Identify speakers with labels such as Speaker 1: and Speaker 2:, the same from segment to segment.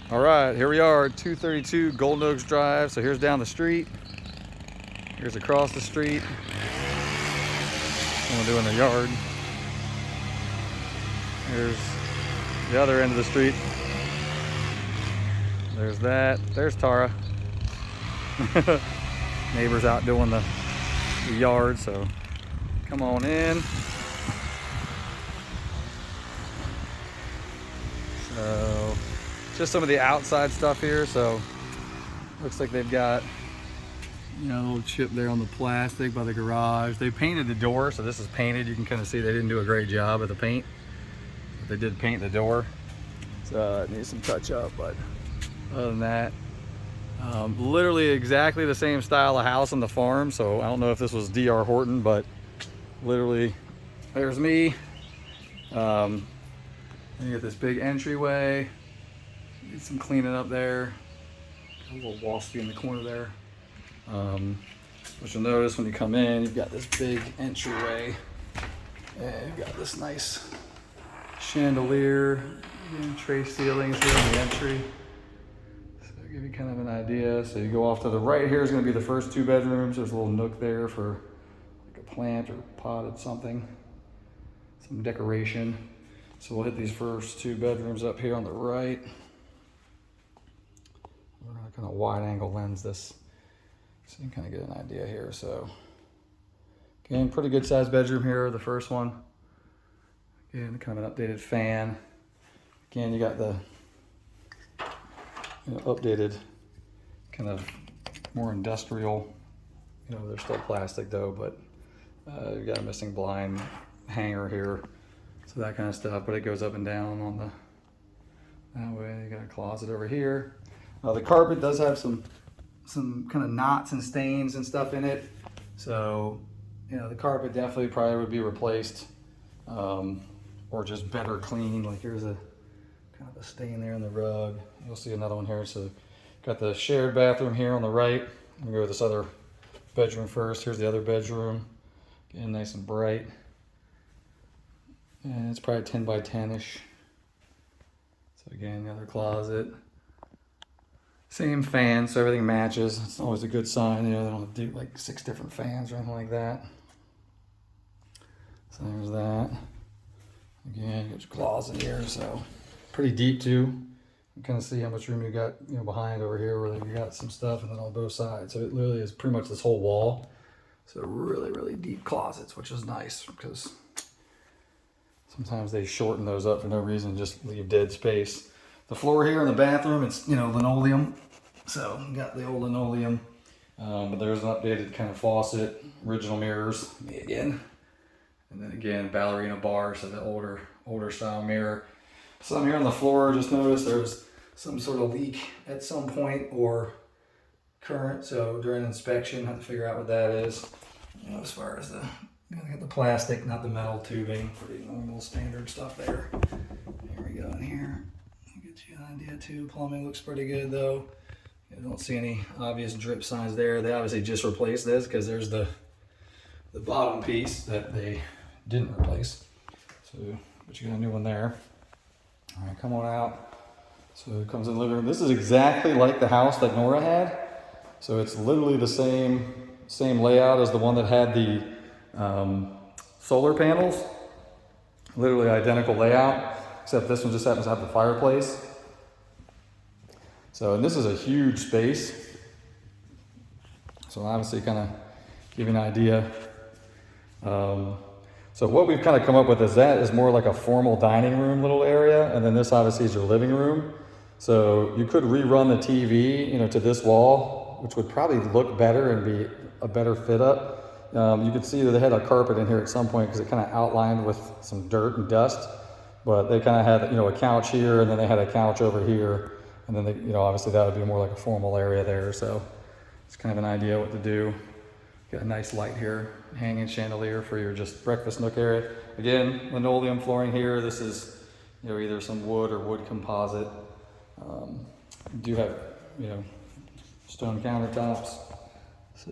Speaker 1: All right, here we are at 232 Golden Oaks Drive. So here's down the street. Here's across the street. What we're doing in the yard. Here's the other end of the street. There's that. There's Tara. Neighbors out doing the yard, so come on in. So just some of the outside stuff here. So looks like they've got, you know, a little chip there on the plastic by the garage. They painted the door, so this is painted. You can kind of see they didn't do a great job of the paint, but they did paint the door. So it needs some touch up, but other than that, literally exactly the same style of house on the farm. So I don't know if this was D.R. Horton, but literally there's me. You get this big entryway. Need some cleaning up there. A little waspy in the corner there. But you'll notice when you come in, you've got this big entryway. And you've got this nice chandelier. Again, tray ceilings here on the entry. So I'll give you kind of an idea. So you go off to the right here is going to be the first 2 bedrooms. There's a little nook there for like a plant or potted something. Some decoration. So we'll hit these first 2 bedrooms up here on the right. We're going to kind of wide angle lens this so you can kind of get an idea here. So again, pretty good sized bedroom here, the first one. Again, kind of an updated fan. Again, you got the updated kind of more industrial, they're still plastic though, but you've got a missing blind hanger here. So that kind of stuff, but it goes up and down on that way. You got a closet over here. The carpet does have some kind of knots and stains and stuff in it. So, the carpet definitely probably would be replaced, or just better cleaned. Like here's a kind of a stain there in the rug. You'll see another one here. So got the shared bathroom here on the right. I'm gonna go with this other bedroom first. Here's the other bedroom. Getting nice and bright. And it's probably 10 by 10-ish. So again, the other closet. Same fan, so everything matches. It's always a good sign. They don't do like 6 different fans or anything like that. So there's that. Again, got your closet here, so pretty deep too. You kind of see how much room you got, behind over here where you got some stuff, and then on both sides. So it literally is pretty much this whole wall. So really, really deep closets, which is nice because sometimes they shorten those up for no reason, just leave dead space. The floor here in the bathroom, it's, linoleum. So you got the old linoleum, but there's an updated kind of faucet, original mirrors, me again. And then again, ballerina bar, so the older style mirror. Some here on the floor, just noticed there's some sort of leak at some point or current. So during inspection, have to figure out what that is. As far as got the plastic, not the metal tubing, pretty normal standard stuff there. Here we go in here. Get you an idea too. Plumbing looks pretty good though. I don't see any obvious drip signs there. They obviously just replaced this because there's the bottom piece that they didn't replace. So, but you got a new one there. All right, come on out. So it comes in the living room. This is exactly like the house that Nora had. So it's literally the same layout as the one that had the solar panels. Literally identical layout, except this one just happens to have the fireplace. So, and this is a huge space. So obviously kind of give you an idea. So what we've kind of come up with is more like a formal dining room little area. And then this obviously is your living room. So you could rerun the TV, to this wall, which would probably look better and be a better fit up. You could see that they had a carpet in here at some point because it kind of outlined with some dirt and dust. But they kind of had, a couch here, and then they had a couch over here. And then they, obviously that would be more like a formal area there. So it's kind of an idea what to do. Got a nice light here, hanging chandelier for your just breakfast nook area. Again, linoleum flooring here. This is, either some wood or wood composite. You do have, stone countertops. So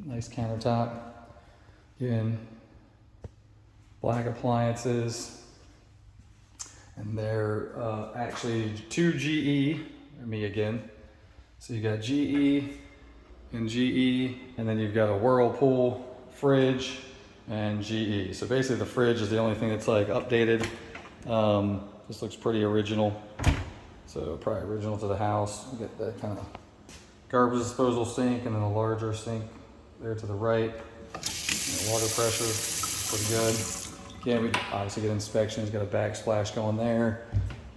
Speaker 1: nice countertop. Again, black appliances. And they're actually 2 GE, me again. So you got GE and GE, and then you've got a Whirlpool fridge and GE. So basically the fridge is the only thing that's like updated. This looks pretty original. So probably original to the house. You get that kind of garbage disposal sink and then a larger sink there to the right. Water pressure, pretty good. Again, we obviously get inspections, got a backsplash going there.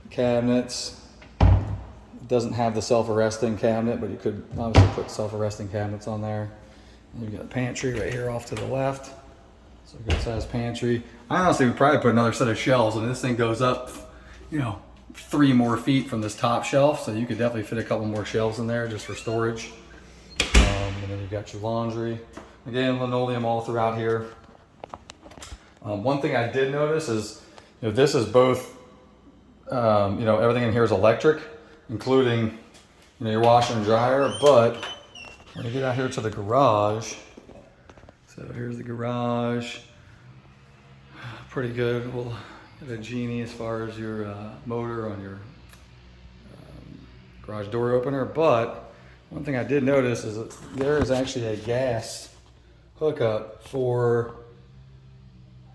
Speaker 1: Cabinets. It doesn't have the self-arresting cabinet, but you could obviously put self-arresting cabinets on there. And you've got a pantry right here off to the left. So a good sized pantry. I honestly would probably put another set of shelves, and this thing goes up, 3 more feet from this top shelf. So you could definitely fit a couple more shelves in there just for storage. And then you've got your laundry. Again, linoleum all throughout here. One thing I did notice is, this is both, everything in here is electric, including, your washer and dryer, but when you get out here to the garage, so here's the garage, pretty good. We'll get a Genie as far as your motor on your garage door opener, but one thing I did notice is that there is actually a gas hookup for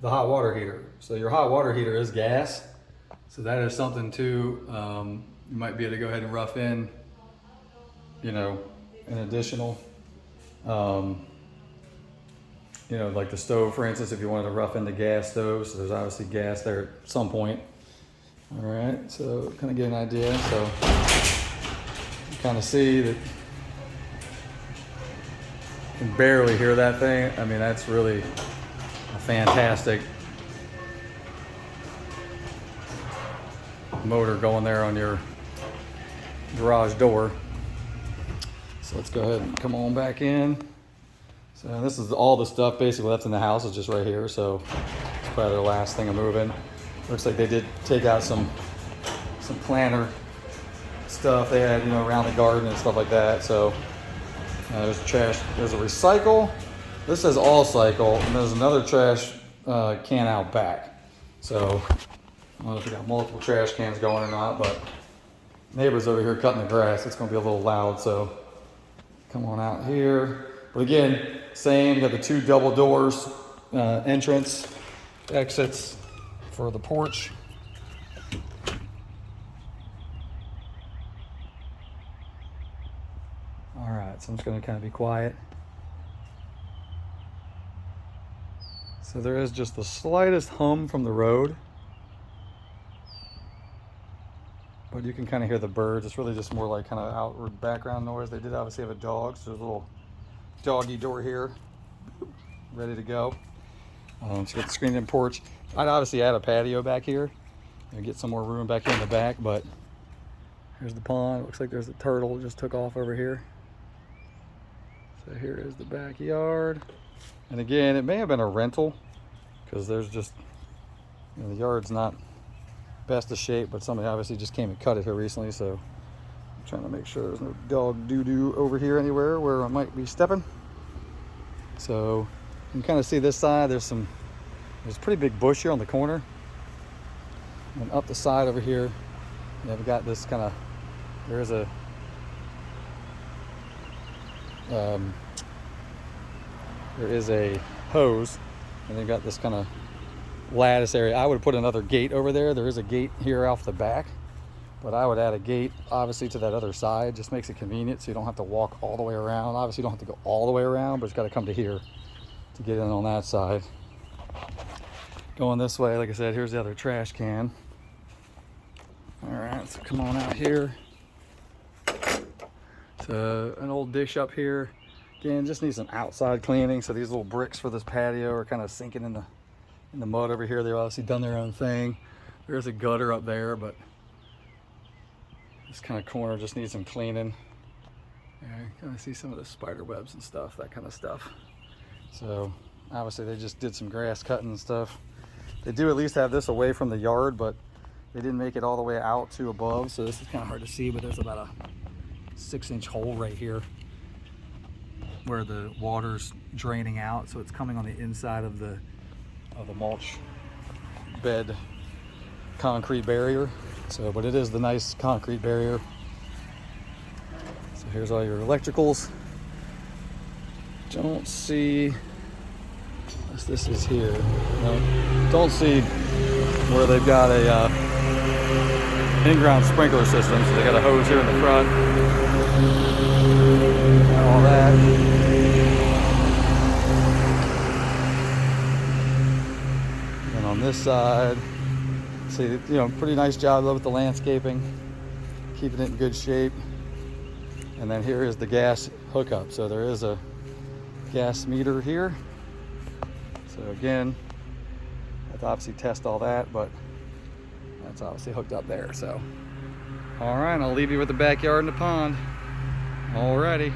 Speaker 1: the hot water heater. So your hot water heater is gas. So that is something too, you might be able to go ahead and rough in, an additional, like the stove, for instance, if you wanted to rough in the gas stove. So there's obviously gas there at some point. All right, so kind of get an idea. So you kind of see that. You can barely hear that thing. I mean, that's really a fantastic motor going there on your garage door. So let's go ahead and come on back in. So this is all the stuff basically left in the house is just right here. So it's probably the last thing I'm moving. Looks like they did take out some planter stuff they had, around the garden and stuff like that. So there's trash. There's a recycle. This says all cycle, and there's another trash can out back. So I don't know if we got multiple trash cans going or not, but neighbors over here cutting the grass. It's going to be a little loud, so come on out here. But again, same. You got the 2 double doors, entrance, exits for the porch. All right, so I'm just going to kind of be quiet. So there is just the slightest hum from the road, but you can kind of hear the birds. It's really just more like kind of outward background noise. They did obviously have a dog, so there's a little doggy door here, ready to go. So you got the screened-in porch. I'd obviously add a patio back here and get some more room back here in the back, but here's the pond. It looks like there's a turtle just took off over here. So here is the backyard. And again, it may have been a rental because there's just, the yard's not best of shape, but somebody obviously just came and cut it here recently. So I'm trying to make sure there's no dog doo-doo over here anywhere where I might be stepping. So you can kind of see this side. There's a pretty big bush here on the corner. And up the side over here, we've got this kind of, there's a, there is a hose, and they've got this kind of lattice area. I would put another gate over there. There is a gate here off the back, but I would add a gate obviously to that other side. Just makes it convenient so you don't have to walk all the way around. Obviously you don't have to go all the way around, but it's got to come to here to get in on that side. Going this way, like I said, here's the other trash can. All right, so come on out here. So an old dish up here. Again, just needs some outside cleaning. So these little bricks for this patio are kind of sinking in the mud over here. They've obviously done their own thing. There's a gutter up there, but this kind of corner just needs some cleaning. Yeah, you kind of see some of the spider webs and stuff, that kind of stuff. So obviously they just did some grass cutting and stuff. They do at least have this away from the yard, but they didn't make it all the way out to above. So this is kind of hard to see, but there's about a 6-inch hole right here where the water's draining out. So it's coming on the inside of the mulch bed concrete barrier. So, but it is the nice concrete barrier. So here's all your electricals. Don't see, unless this is here. No, don't see where they've got a in-ground sprinkler system. So they got a hose here in the front. And all that. And on this side, see, you know, pretty nice job though with the landscaping, keeping it in good shape. And then here is the gas hookup. So there is a gas meter here. So again, I have to obviously test all that, but that's obviously hooked up there. So, all right, I'll leave you with the backyard and the pond. Alrighty.